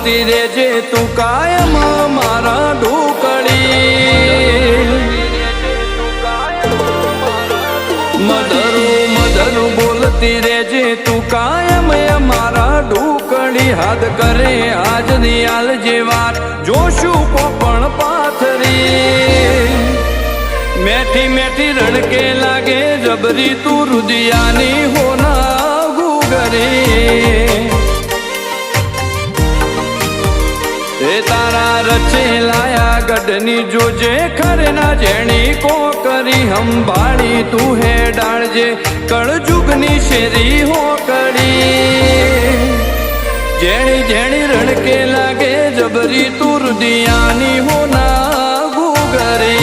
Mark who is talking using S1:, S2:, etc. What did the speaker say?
S1: બોલતી રેજે તું કાયમ મારા ઢોકળી મધરું બોલતી રેજે તું કાયમ મારા ઢોકળી હાથ કરે આજની હાલ જે વાત જોશું પોપણ પાથરી મેઠી મેઠી રણકે લાગે જબરી તું રુદિયાની હોના ગુગરી એ તારા રચે લાયા ગઢની જોજે ખરના જેણી કો કરી સંભાળી તું હે ડાળજે કળજુગની શેરી હો કડી જેણી જેણી રણકે લાગે જબરી તું રુદિયાની હોના ગુગરી